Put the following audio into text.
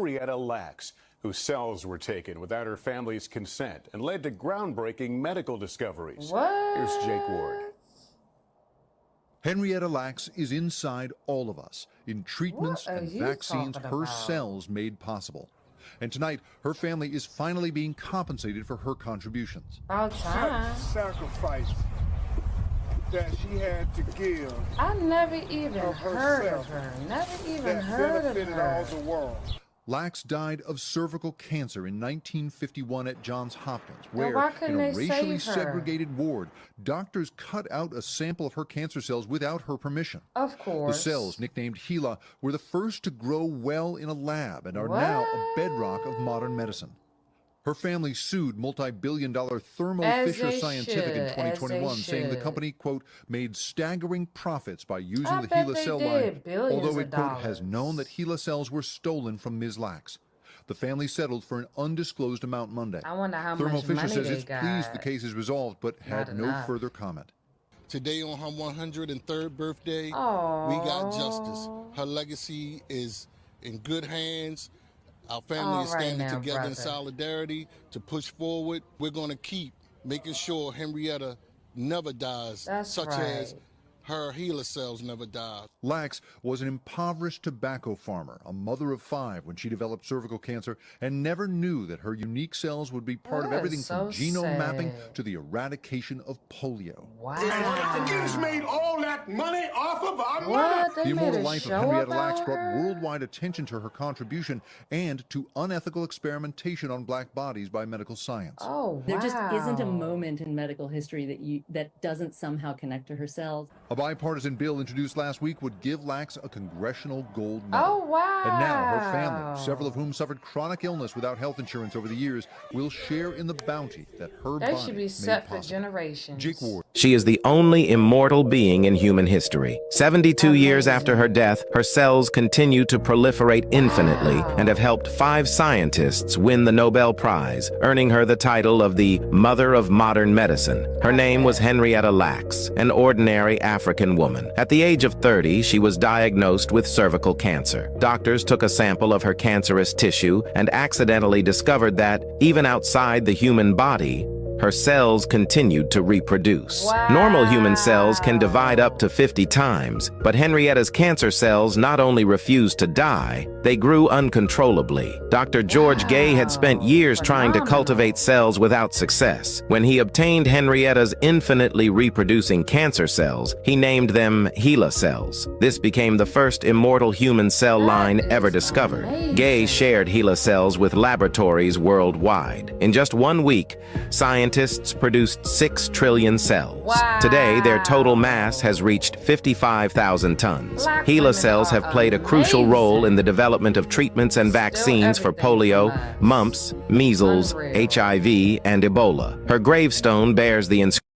Henrietta Lacks, whose cells were taken without her family's consent and led to groundbreaking medical discoveries. What? Here's Jake Ward. Henrietta Lacks is inside all of us in treatments and vaccines her cells made possible. And tonight, her family is finally being compensated for her contributions. About time. Sacrifice that she had to give. I never even heard of her. Never even heard of benefited her. all the world. Lacks died of cervical cancer in 1951 at Johns Hopkins, where, why in couldn't a they racially save her? segregated ward, doctors cut out a sample of her cancer cells without her permission. Of course. The cells, nicknamed HeLa, were the first to grow well in a lab and are now a bedrock of modern medicine. Her family sued multi-billion-dollar Thermo Fisher Scientific in 2021, saying the company, quote, made staggering profits by using the HeLa cell line, although it, quote, has known that HeLa cells were stolen from Ms. Lacks. The family settled for an undisclosed amount Monday. I wonder how Thermo much Fisher money says they it's got. pleased the case is resolved, but had no enough. further comment. Today on her 103rd birthday, we got justice. Her legacy is in good hands. Our family is standing together in solidarity to push forward. We're going to keep making sure Henrietta never dies, such as her HeLa cells never died. Lacks was an impoverished tobacco farmer, a mother of 5 when she developed cervical cancer, and never knew that her unique cells would be part of everything from genome mapping to the eradication of polio. Wow. Africans made all that money off of our money. What? They The made immortal a life of show Henrietta about Lacks brought her? worldwide attention to her contribution and to unethical experimentation on black bodies by medical science. Oh, wow. There just isn't a moment in medical history that doesn't somehow connect to her cells. A bipartisan bill introduced last week would give Lacks a congressional gold medal. Oh, wow. And now her family, several of whom suffered chronic illness without health insurance over the years, will share in the bounty that her They body should be made set for possible. generations. Jake Ward. She is the only immortal being in human history. 72 years after her death, her cells continue to proliferate infinitely and have helped 5 scientists win the Nobel Prize, earning her the title of the Mother of Modern Medicine. Her name was Henrietta Lacks, an ordinary African woman. At the age of 30, she was diagnosed with cervical cancer. Doctors took a sample of her cancerous tissue and accidentally discovered that, even outside the human body, her cells continued to reproduce. Wow. Normal human cells can divide up to 50 times, but Henrietta's cancer cells not only refused to die, they grew uncontrollably. Dr. George Gay had spent years trying to cultivate cells without success. When he obtained Henrietta's infinitely reproducing cancer cells, he named them HeLa cells. This became the first immortal human cell line ever discovered. Amazing. Gay shared HeLa cells with laboratories worldwide. In just 1 week, scientists produced 6 trillion cells. Wow. Today, their total mass has reached 55,000 tons. Black HeLa women cells have are played a crucial amazing. role in the development of treatments and vaccines for everything polio, from us. mumps, measles, Unreal. HIV, and Ebola. Her gravestone bears the inscription,